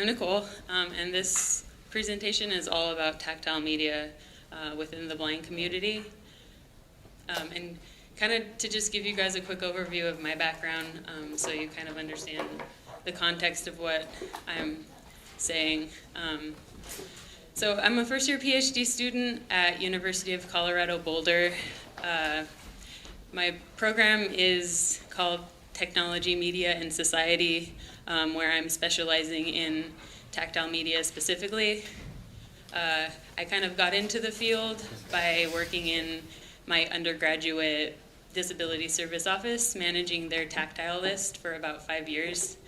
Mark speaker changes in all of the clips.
Speaker 1: I'm Nicole, and this presentation is all about tactile media within the blind community. And kind of to just give you guys a quick overview of my background so you kind of understand the context of what I'm saying. So I'm a first-year PhD student at University of Colorado Boulder. My program is called Technology, Media, and Society, where I'm specializing in tactile media specifically. I kind of got into the field by working in my undergraduate disability service office, managing their tactile list for about 5 years.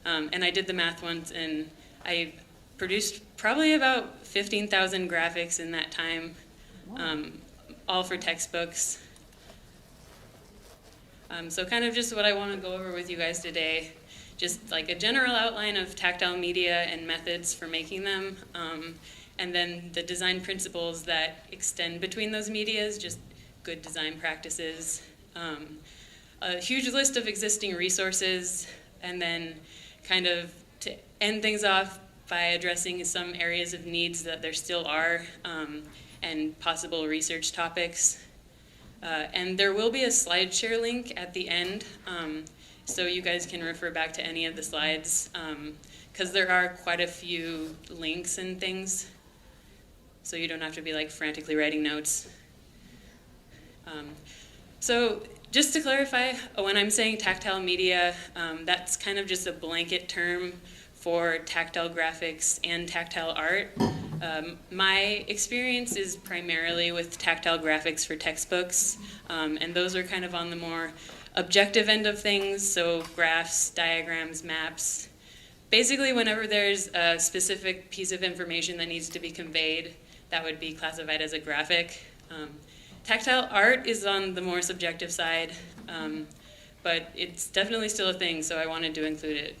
Speaker 1: And I did the math once, and I produced probably about 15,000 graphics in that time, all for textbooks. So kind of just what I want to go over with you guys today, just like a general outline of tactile media and methods for making them, and then the design principles that extend between those medias, just good design practices, a huge list of existing resources, and then kind of to end things off by addressing some areas of needs that there still are, and possible research topics. And there will be a slide share link at the end, so you guys can refer back to any of the slides, because there are quite a few links and things, so you don't have to be like frantically writing notes. So just to clarify, when I'm saying tactile media, that's kind of just a blanket term for tactile graphics and tactile art. My experience is primarily with tactile graphics for textbooks, and those are kind of on the more objective end of things, so graphs, diagrams, maps. Basically, whenever there's a specific piece of information that needs to be conveyed, that would be classified as a graphic. Tactile art is on the more subjective side, but it's definitely still a thing, so I wanted to include it.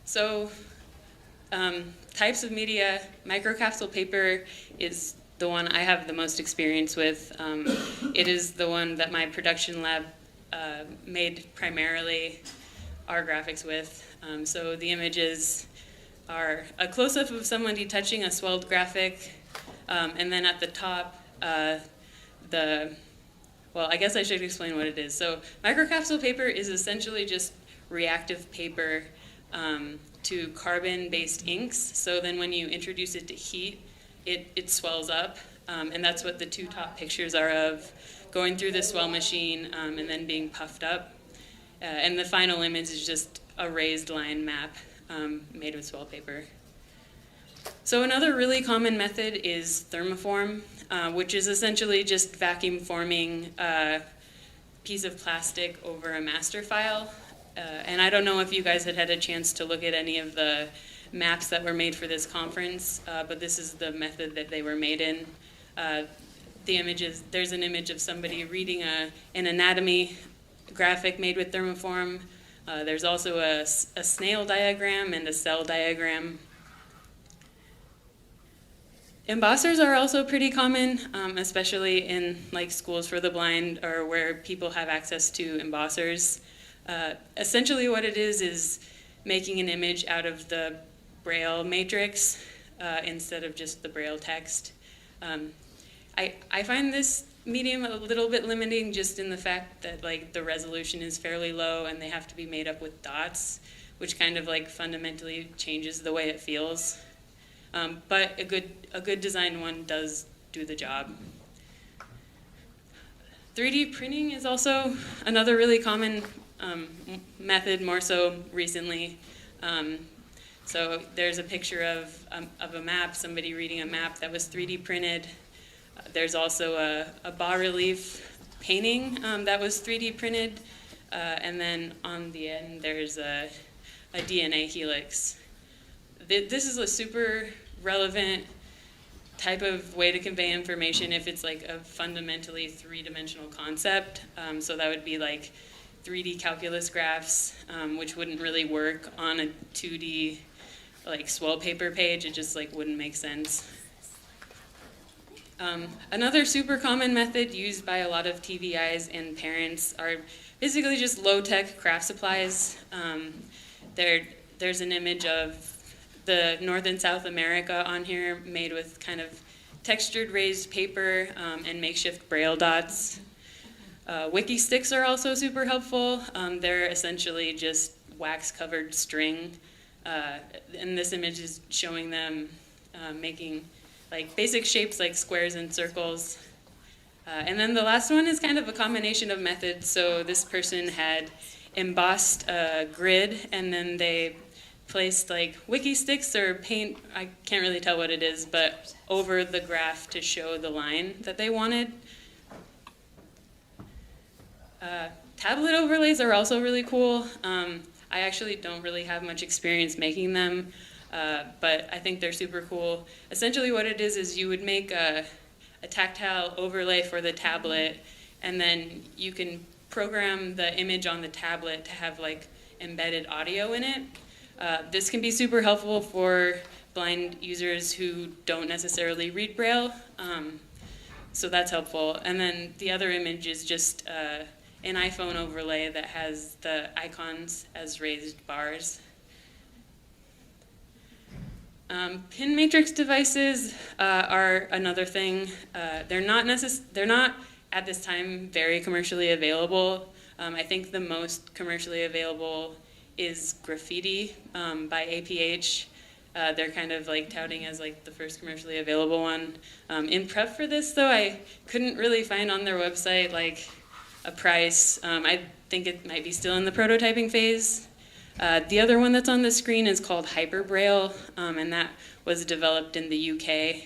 Speaker 1: So, types of media, microcapsule paper is the one I have the most experience with. It is the one that my production lab made primarily our graphics with. So the images are a close-up of somebody touching a swelled graphic, and then at the top, well, I guess I should explain what it is. So microcapsule paper is essentially just reactive paper to carbon-based inks. So then when you introduce it to heat, it swells up, and that's what the two top pictures are of, going through the swell machine and then being puffed up. And the final image is just a raised line map made with swell paper. So another really common method is Thermoform, which is essentially just vacuum forming a piece of plastic over a master file. And I don't know if you guys had a chance to look at any of the maps that were made for this conference, but this is the method that they were made in. The images, there's an image of somebody reading an anatomy graphic made with Thermoform. There's also a snail diagram and a cell diagram. Embossers are also pretty common, especially in like schools for the blind or where people have access to embossers. Essentially what it is making an image out of the Braille matrix instead of just the Braille text. I find this medium a little bit limiting just in the fact that like the resolution is fairly low and they have to be made up with dots, which kind of like fundamentally changes the way it feels. But a good designed one does do the job. 3D printing is also another really common method, more so recently. So there's a picture of a map, somebody reading a map that was 3D printed. There's also a bas-relief painting that was 3D printed. And then on the end, there's a DNA helix. This is a super relevant type of way to convey information if it's like a fundamentally three-dimensional concept. So that would be like 3D calculus graphs, which wouldn't really work on a 2D like swell paper page. It just like wouldn't make sense. Another super common method used by a lot of TVIs and parents are basically just low-tech craft supplies. They're There's an image of the North and South America on here, made with kind of textured raised paper and makeshift Braille dots. Wiki sticks are also super helpful. They're essentially just wax-covered string. And this image is showing them making like basic shapes like squares and circles. And then the last one is kind of a combination of methods. So this person had embossed a grid, and then they placed like wiki sticks or paint, I can't really tell what it is, but over the graph to show the line that they wanted. Tablet overlays are also really cool. I actually don't really have much experience making them, but I think they're super cool. Essentially what it is you would make a tactile overlay for the tablet, and then you can program the image on the tablet to have like embedded audio in it. This can be super helpful for blind users who don't necessarily read Braille, so that's helpful. And then the other image is just an iPhone overlay that has the icons as raised bars. Pin matrix devices are another thing. They're not at this time very commercially available. I think the most commercially available is Graffiti by APH. They're kind of like touting as like the first commercially available one. In prep for this though, I couldn't really find on their website like a price. I think it might be still in the prototyping phase. The other one that's on the screen is called Hyper Braille, and that was developed in the UK.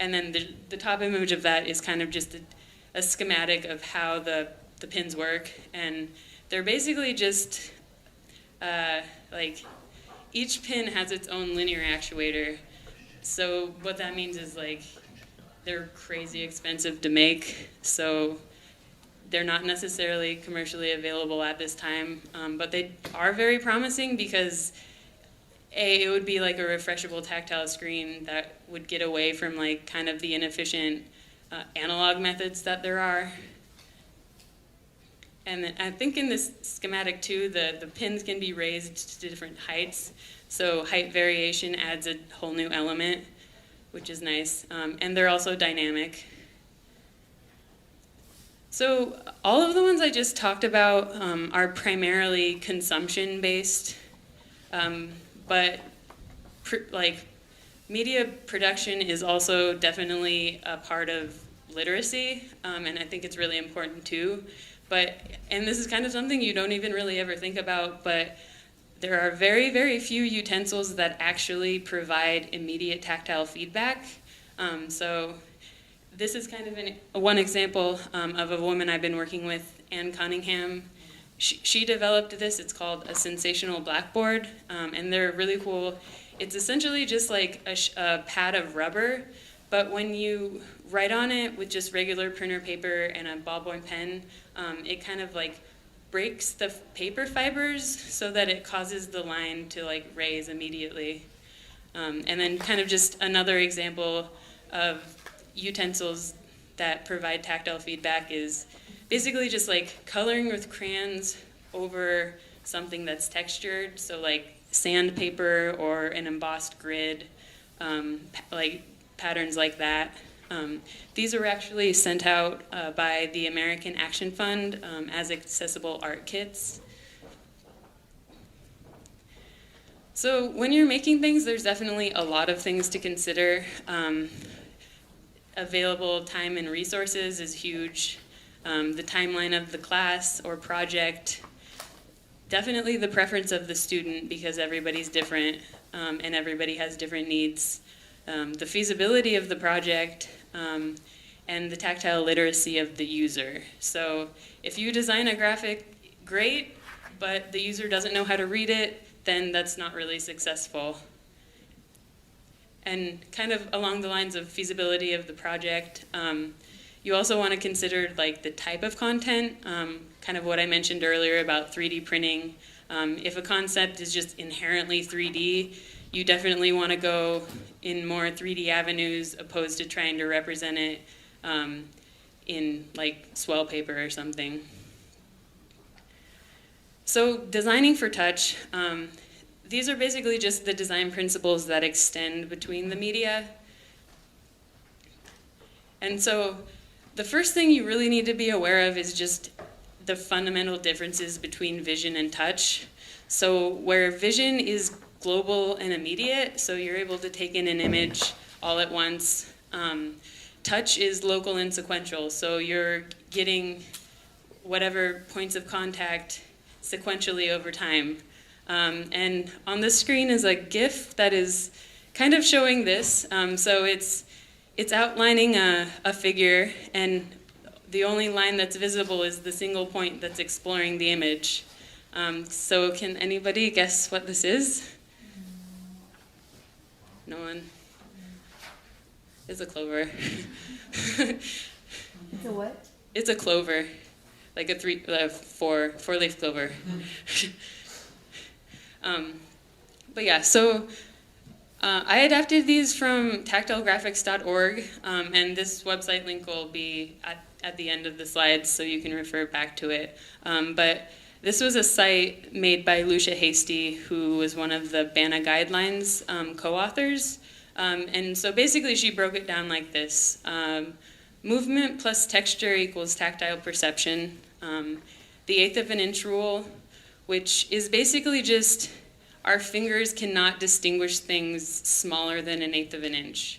Speaker 1: And then the top image of that is kind of just a schematic of how the pins work, and they're basically just like each pin has its own linear actuator. So what that means is like they're crazy expensive to make, so they're not necessarily commercially available at this time, but they are very promising because it would be like a refreshable tactile screen that would get away from like kind of the inefficient analog methods that there are. And then I think in this schematic too, the pins can be raised to different heights, so height variation adds a whole new element, which is nice, and they're also dynamic. So all of the ones I just talked about are primarily consumption-based, but like media production is also definitely a part of literacy, and I think it's really important too. And this is kind of something you don't even really ever think about, but there are very, very few utensils that actually provide immediate tactile feedback. So this is kind of one example of a woman I've been working with, Anne Cunningham. She developed this. It's called a sensational blackboard, and they're really cool. It's essentially just like a pad of rubber, but when you write on it with just regular printer paper and a ballpoint pen, it kind of like breaks the paper fibers so that it causes the line to like raise immediately. And then kind of just another example of utensils that provide tactile feedback is basically just like coloring with crayons over something that's textured, so like sandpaper or an embossed grid, like patterns like that. These were actually sent out by the American Action Fund as accessible art kits. So when you're making things, there's definitely a lot of things to consider. Available time and resources is huge. The timeline of the class or project. Definitely the preference of the student, because everybody's different and everybody has different needs. The feasibility of the project, and the tactile literacy of the user. So if you design a graphic, great, but the user doesn't know how to read it, then that's not really successful. And kind of along the lines of feasibility of the project, you also want to consider like the type of content, kind of what I mentioned earlier about 3D printing. If a concept is just inherently 3D, you definitely want to go in more 3D avenues opposed to trying to represent it in like swell paper or something. So designing for touch, these are basically just the design principles that extend between the media. And so the first thing you really need to be aware of is just the fundamental differences between vision and touch. So where vision is global and immediate, so you're able to take in an image all at once, touch is local and sequential, so you're getting whatever points of contact sequentially over time. And on the screen is a GIF that is kind of showing this. So it's outlining a figure, and the only line that's visible is the single point that's exploring the image. So can anybody guess what this is? No one? It's a clover.
Speaker 2: It's a what?
Speaker 1: It's a clover, like a four-leaf clover. But yeah, so I adapted these from tactilegraphics.org, and this website link will be at the end of the slides, so you can refer back to it. But this was a site made by Lucia Hasty, who was one of the BANA guidelines co-authors. And so basically she broke it down like this. Movement plus texture equals tactile perception. The 1/8 of an inch rule, which is basically just our fingers cannot distinguish things smaller than an 1/8 of an inch.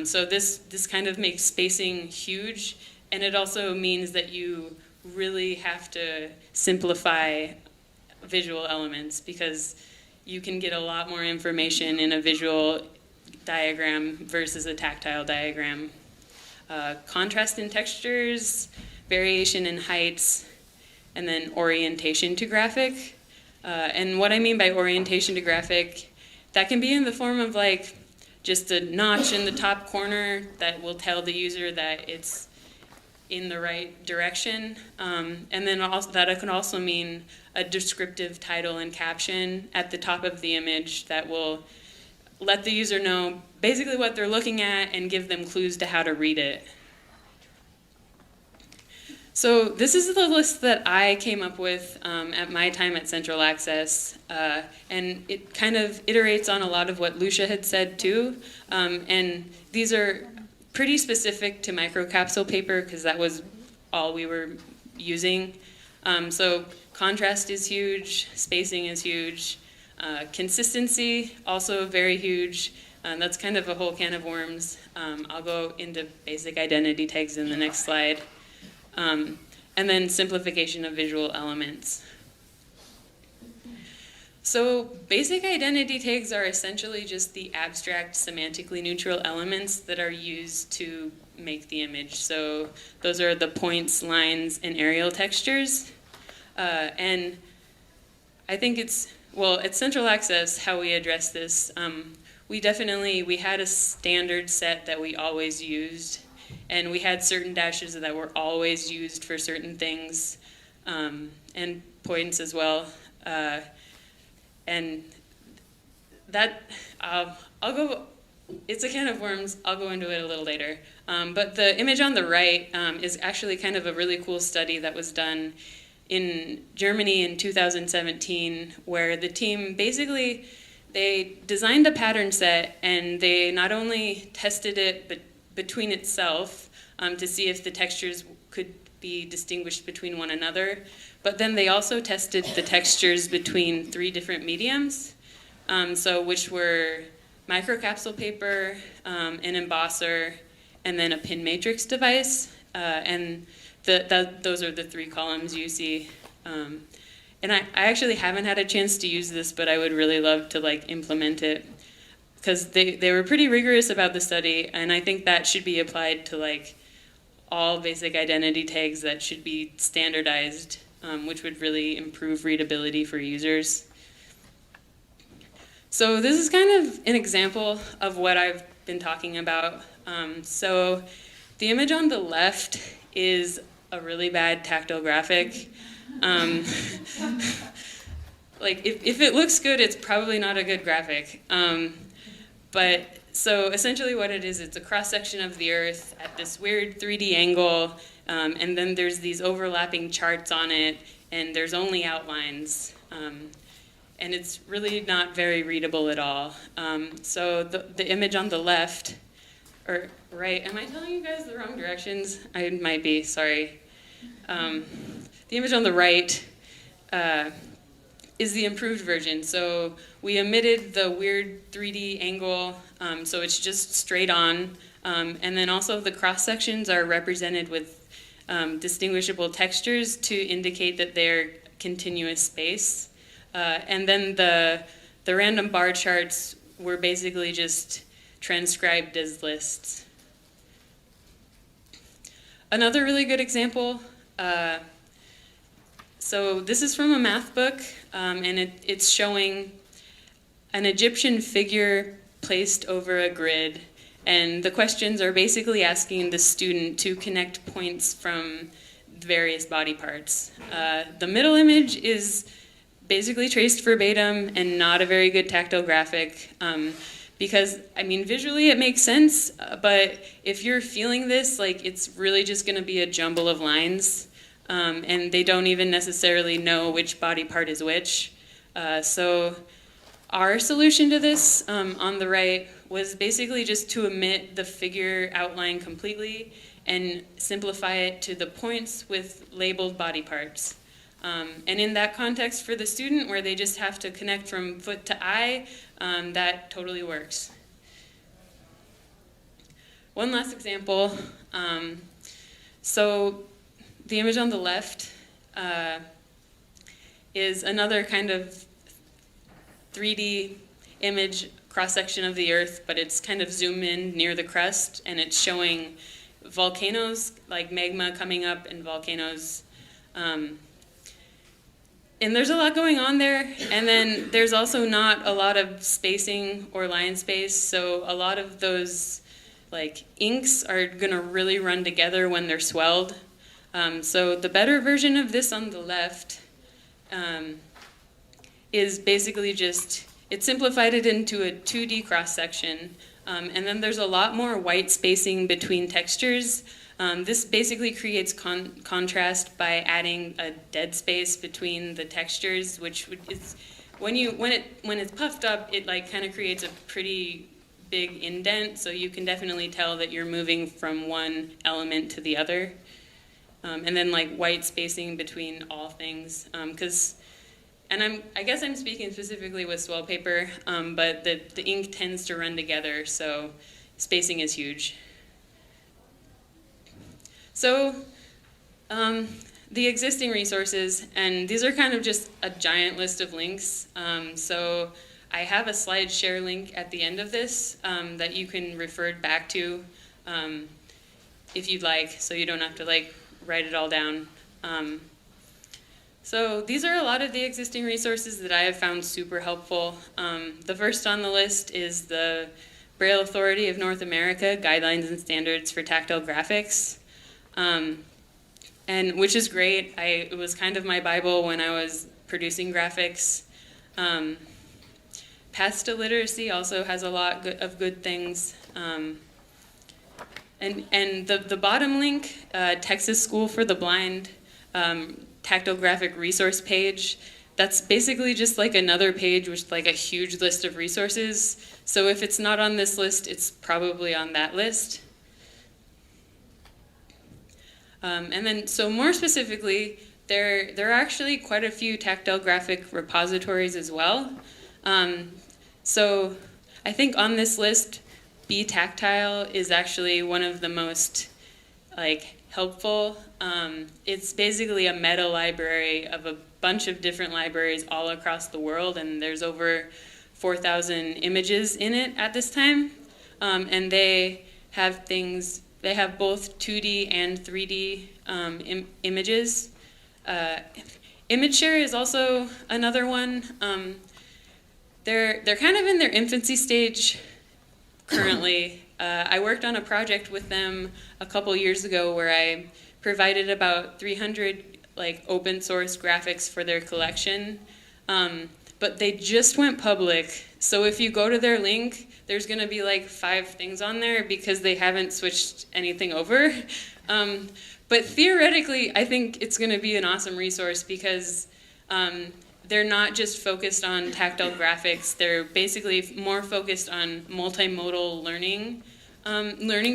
Speaker 1: So this kind of makes spacing huge, and it also means that you really have to simplify visual elements because you can get a lot more information in a visual diagram versus a tactile diagram. Contrast in textures, variation in heights, and then orientation to graphic. And what I mean by orientation to graphic, that can be in the form of like just a notch in the top corner that will tell the user that it's in the right direction. And then also, that can also mean a descriptive title and caption at the top of the image that will let the user know basically what they're looking at and give them clues to how to read it. So this is the list that I came up with at my time at Central Access, and it kind of iterates on a lot of what Lucia had said too, and these are pretty specific to microcapsule paper because that was all we were using. So contrast is huge, spacing is huge, consistency also very huge. That's kind of a whole can of worms. I'll go into basic identity tags in the next slide. And then simplification of visual elements. So basic identity tags are essentially just the abstract semantically neutral elements that are used to make the image. So those are the points, lines, and aerial textures. And I think at Central Access, how we address this, we had a standard set that we always used, and we had certain dashes that were always used for certain things, and points as well. And that, it's a can of worms, I'll go into it a little later. But the image on the right is actually kind of a really cool study that was done in Germany in 2017, where the team basically, they designed a pattern set and they not only tested it between itself to see if the textures could be distinguished between one another, but then they also tested the textures between 3 different mediums, which were microcapsule paper, an embosser, and then a pin matrix device, and those are the 3 columns you see. And I actually haven't had a chance to use this, but I would really love to implement it, because they were pretty rigorous about the study, and I think that should be applied to all basic identity tags that should be standardized, which would really improve readability for users. So this is kind of an example of what I've been talking about. So the image on the left is a really bad tactile graphic. If it looks good, it's probably not a good graphic. But so essentially what it is, it's a cross-section of the Earth at this weird 3D angle, and then there's these overlapping charts on it, and there's only outlines. And it's really not very readable at all. So the image on the left, or right, am I telling you guys the wrong directions? I might be, sorry. The image on the right is the improved version. So we omitted the weird 3D angle, so it's just straight on. And then also the cross sections are represented with distinguishable textures to indicate that they're continuous space. And then the random bar charts were basically just transcribed as lists. Another really good example, so this is from a math book, and it's showing an Egyptian figure placed over a grid, and the questions are basically asking the student to connect points from various body parts. The middle image is basically traced verbatim and not a very good tactile graphic, because, I mean, visually it makes sense, but if you're feeling this, like, it's really just going to be a jumble of lines, and they don't even necessarily know which body part is which. So our solution to this on the right was basically just to omit the figure outline completely and simplify it to the points with labeled body parts. And in that context for the student, where they just have to connect from foot to eye, that totally works. One last example. So the image on the left is another kind of 3D image cross-section of the Earth, but it's kind of zoom in near the crust, and it's showing volcanoes, like magma coming up, and volcanoes. And there's a lot going on there, and then there's also not a lot of spacing or line space, so a lot of those like inks are gonna really run together when they're swelled. So the better version of this on the left is basically just, it simplified it into a 2D cross-section, and then there's a lot more white spacing between textures. This basically creates contrast by adding a dead space between the textures, which is when it's puffed up, it like kind of creates a pretty big indent. So you can definitely tell that you're moving from one element to the other, and then like white spacing between all things. I guess I'm speaking specifically with swell paper, but the ink tends to run together, so spacing is huge. So the existing resources, and these are kind of just a giant list of links. So I have a slide share link at the end of this that you can refer back to if you'd like, so you don't have to like write it all down. So these are a lot of the existing resources that I have found super helpful. The first on the list is the Braille Authority of North America Guidelines and Standards for Tactile Graphics. And which is great. It was kind of my Bible when I was producing graphics. Paths to Literacy also has a lot of good things. And the bottom link, Texas School for the Blind, Tactile Graphic Resource page, that's basically just like another page with like a huge list of resources. So if it's not on this list, it's probably on that list. And then, so more specifically, there are actually quite a few tactile graphic repositories as well. So I think on this list, Be Tactile is actually one of the most helpful. It's basically a meta library of a bunch of different libraries all across the world, and there's over 4,000 images in it at this time. And they have both 2D and 3D images. Image share is also another one. They're kind of in their infancy stage currently. I worked on a project with them a couple years ago where I provided about 300 open source graphics for their collection. But they just went public. So if you go to their link, there's going to be 5 things on there because they haven't switched anything over. But theoretically, I think it's going to be an awesome resource because they're not just focused on tactile graphics. They're basically more focused on multimodal learning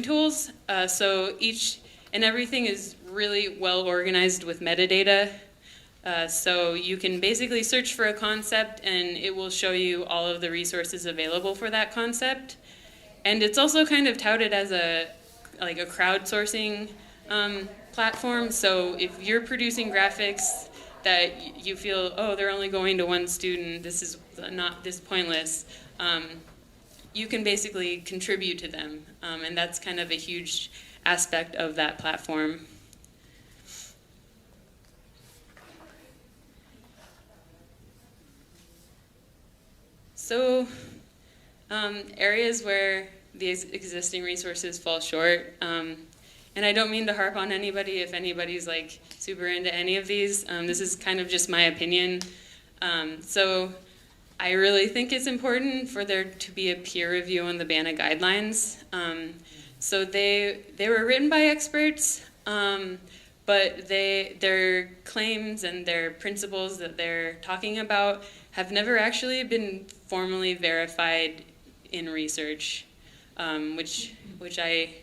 Speaker 1: tools. So each and everything is really well organized with metadata. So you can basically search for a concept and it will show you all of the resources available for that concept. And it's also kind of touted as a crowdsourcing platform. So if you're producing graphics that you feel, oh, they're only going to one student, this is pointless, you can basically contribute to them. And that's kind of a huge aspect of that platform. So areas where these existing resources fall short, and I don't mean to harp on anybody if anybody's like super into any of these. This is kind of just my opinion. So I really think it's important for there to be a peer review on the BANA guidelines. So they were written by experts, but their claims and their principles that they're talking about have never actually been formally verified in research, which I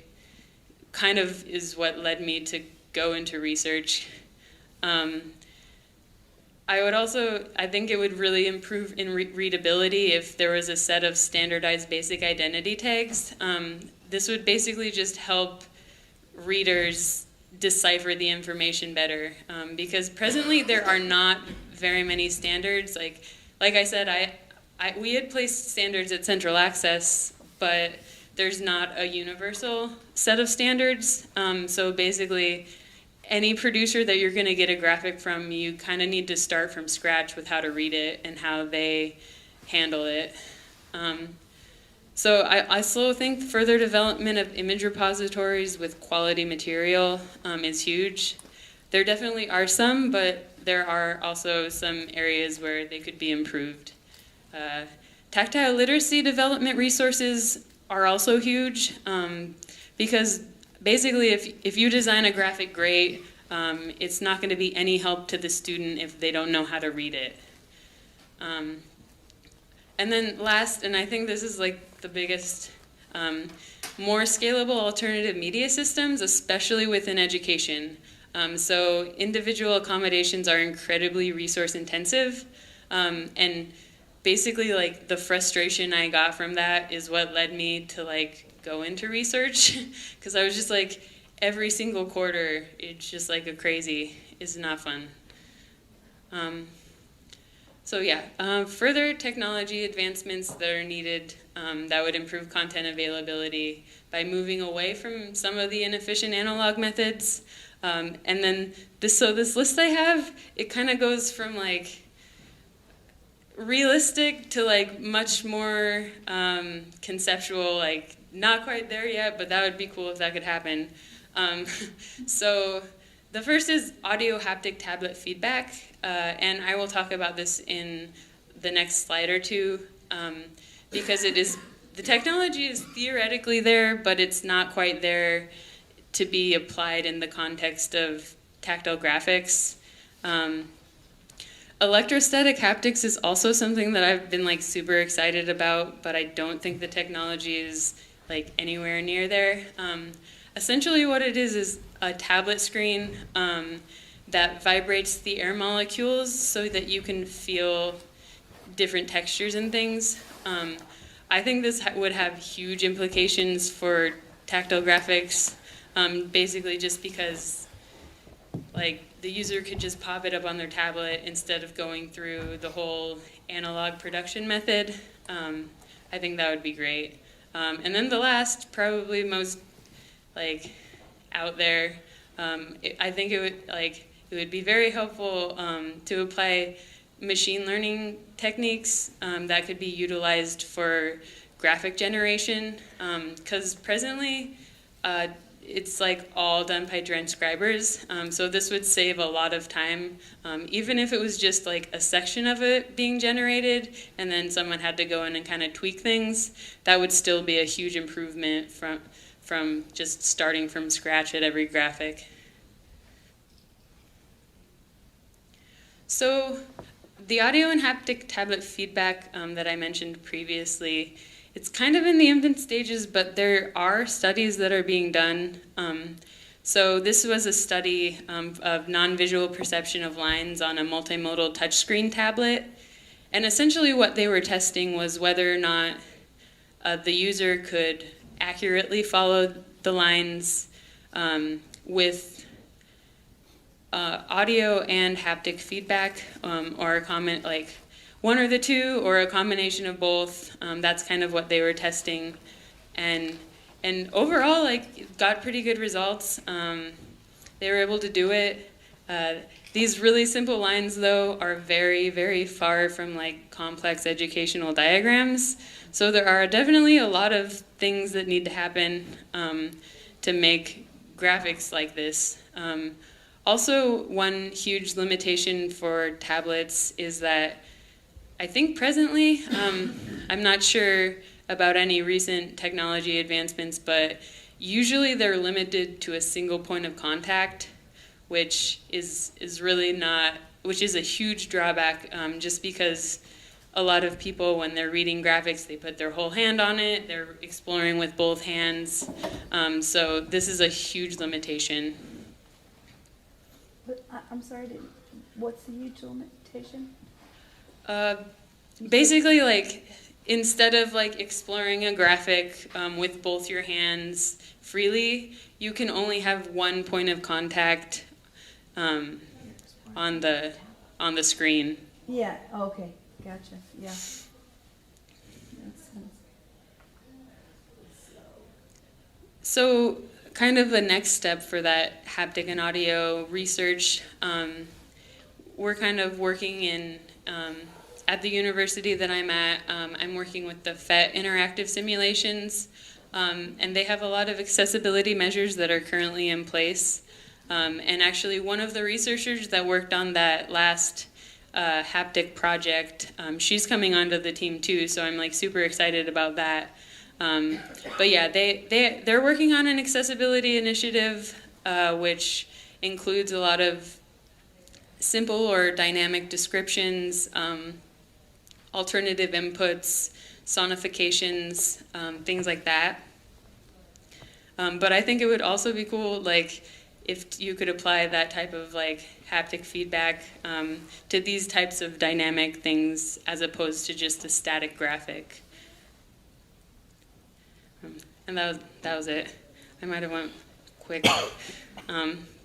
Speaker 1: kind of is what led me to go into research. I think it would really improve in readability if there was a set of standardized basic identity tags. This would basically just help readers decipher the information better, because presently there are not very many standards. Like I said, we had placed standards at Central Access, but there's not a universal set of standards. So basically, any producer that you're going to get a graphic from, you kind of need to start from scratch with how to read it and how they handle it. So I still think further development of image repositories with quality material is huge. There definitely are some, but there are also some areas where they could be improved. Tactile literacy development resources are also huge, because basically if you design a graphic great, it's not going to be any help to the student if they don't know how to read it. And then last, and I think this is like the biggest, more scalable alternative media systems, especially within education. So individual accommodations are incredibly resource intensive, and basically like the frustration I got from that is what led me to like go into research, because I was just like, every single quarter it's just like a crazy, it's not fun. So yeah, further technology advancements that are needed that would improve content availability by moving away from some of the inefficient analog methods. And then this list I have, it kind of goes from like realistic to like much more conceptual, like not quite there yet, but that would be cool if that could happen. So the first is audio haptic tablet feedback, and I will talk about this in the next slide or two, because the technology is theoretically there, but it's not quite there to be applied in the context of tactile graphics. Electrostatic haptics is also something that I've been like super excited about, but I don't think the technology is like anywhere near there. Essentially what it is a tablet screen that vibrates the air molecules so that you can feel different textures and things. I think this would have huge implications for tactile graphics, basically just because like the user could just pop it up on their tablet instead of going through the whole analog production method. I think that would be great. And then the last, probably most like out there, I think it would be very helpful to apply machine learning techniques that could be utilized for graphic generation, because presently it's like all done by transcribers, so this would save a lot of time, even if it was just like a section of it being generated and then someone had to go in and kind of tweak things. That would still be a huge improvement from just starting from scratch at every graphic. So the audio and haptic tablet feedback that I mentioned previously, it's kind of in the infant stages, but there are studies that are being done. So this was a study of non-visual perception of lines on a multimodal touchscreen tablet. And essentially what they were testing was whether or not the user could accurately follow the lines with audio and haptic feedback, or a comment like one or the two, or a combination of both. That's kind of what they were testing, and overall, like, got pretty good results. They were able to do it. These really simple lines, though, are very, very far from like complex educational diagrams. So there are definitely a lot of things that need to happen to make graphics like this. Also, one huge limitation for tablets is that I think presently, I'm not sure about any recent technology advancements, but usually they're limited to a single point of contact, which is really not, which is a huge drawback, just because a lot of people, when they're reading graphics, they put their whole hand on it, they're exploring with both hands, so this is a huge limitation.
Speaker 2: But I'm sorry, what's the huge limitation?
Speaker 1: Basically, like, instead of like exploring a graphic with both your hands freely, you can only have one point of contact on the screen.
Speaker 2: Yeah. Okay. Gotcha. Yeah. Makes sense.
Speaker 1: So, kind of the next step for that haptic and audio research, we're kind of working in at the university that I'm at. I'm working with the FET interactive simulations, and they have a lot of accessibility measures that are currently in place. And actually, one of the researchers that worked on that last haptic project, she's coming onto the team too, so I'm like super excited about that. But yeah, they're working on an accessibility initiative, which includes a lot of simple or dynamic descriptions, alternative inputs, sonifications, things like that. But I think it would also be cool, like, if you could apply that type of like haptic feedback to these types of dynamic things as opposed to just a static graphic. And that was it. I might have went quick,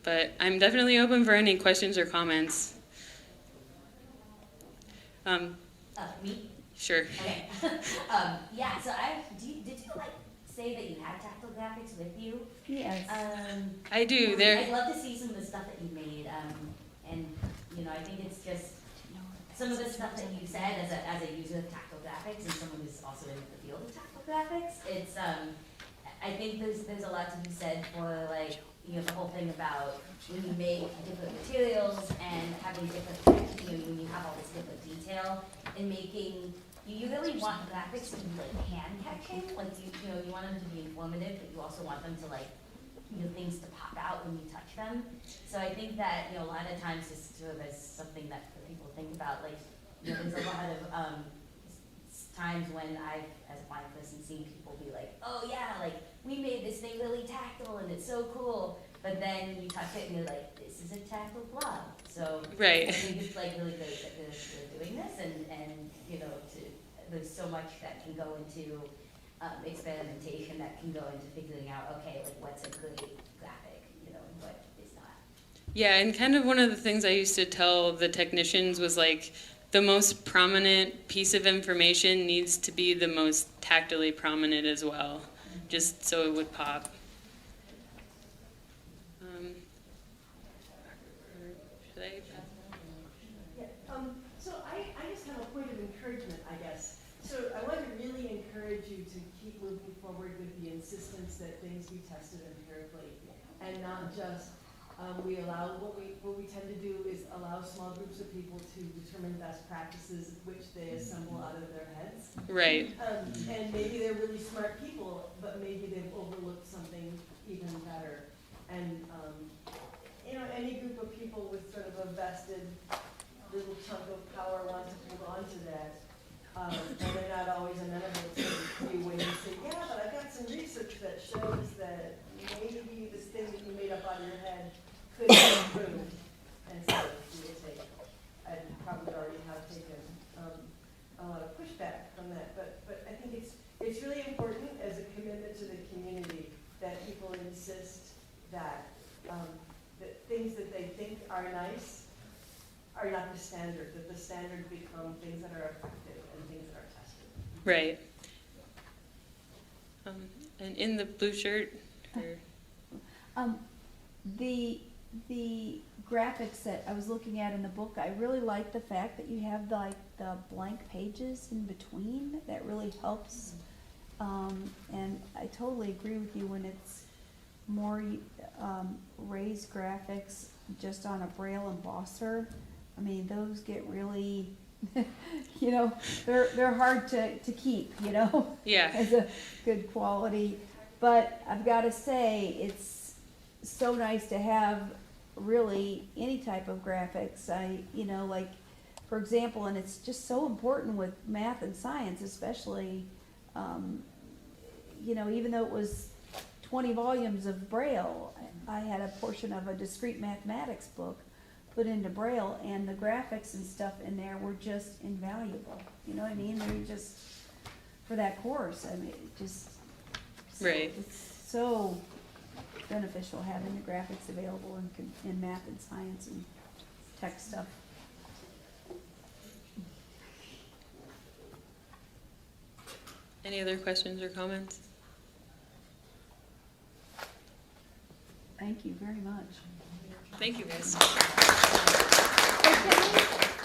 Speaker 1: but I'm definitely open for any questions or comments.
Speaker 3: Me?
Speaker 1: Sure.
Speaker 3: Okay. Yeah, so did you like say that you had tactile graphics with you?
Speaker 2: Yes.
Speaker 1: I do.
Speaker 3: I'd love to see some of the stuff that you made, and you know, I think it's just some of the stuff that you said as a user of tactile graphics and someone who's also in the field of tactile graphics. It's I think there's a lot to be said for, like, you know, the whole thing about when you make different materials and having different, you know, when you have all this different detail in making, you really want graphics to be like hand catching, like you know, you want them to be informative, but you also want them to, like, you know, things to pop out when you touch them. So I think that, you know, a lot of times this sort of is something that people think about, like, you know, there's a lot of times when I've, as a blind person, seen people be like, oh yeah, like, we made this thing really tactile and it's so cool, but then you touch it and you're like, this is a tactile blob. So
Speaker 1: Right.
Speaker 3: I think it's like really great that they're doing this, and you know, there's so much that can go into experimentation, that can go into figuring out, okay, like, what's a great graphic, you know, and what is not.
Speaker 1: Yeah, and kind of one of the things I used to tell the technicians was, like, the most prominent piece of information needs to be the most tactily prominent as well, just so it would pop. Should I?
Speaker 4: Yeah, so I just have a point of encouragement, I guess. So I want to really encourage you to keep moving forward with the insistence that things be tested empirically, and not just we allow, what we tend to do is allow small groups of people to determine best practices, which they assemble out of their heads.
Speaker 1: Right.
Speaker 4: And maybe they're really smart people, but maybe they've overlooked something even better. And you know, any group of people with sort of a vested little chunk of power want to hold on to that. And they're not always amenable to you when you say, yeah, but I've got some research that shows that maybe this thing that you made up out of your head could be improved. And so you would take, I probably already have taken a lot of pushback from that. But I think it's really important as a commitment to the community that people insist that, that things that they think are nice are not the standard, that the standard become things that are effective and things that are tested.
Speaker 1: Right. And in the blue shirt, or,
Speaker 2: The graphics that I was looking at in the book, I really like the fact that you have like the blank pages in between. That really helps. And I totally agree with you when it's more raised graphics just on a Braille embosser. I mean, those get really, you know, they're hard to keep, you know,
Speaker 1: yeah.
Speaker 2: as a good quality. But I've got to say, it's so nice to have really any type of graphics. You know, like, for example, and it's just so important with math and science, especially, you know, even though it was 20 volumes of Braille, I had a portion of a discrete mathematics book put into Braille, and the graphics and stuff in there were just invaluable. You know what I mean? They're just, for that course, I mean, it just,
Speaker 1: Right.
Speaker 2: it's so beneficial having the graphics available in math and science and tech stuff.
Speaker 1: Any other questions or comments?
Speaker 2: Thank you very much.
Speaker 1: Thank you, guys.
Speaker 2: Okay.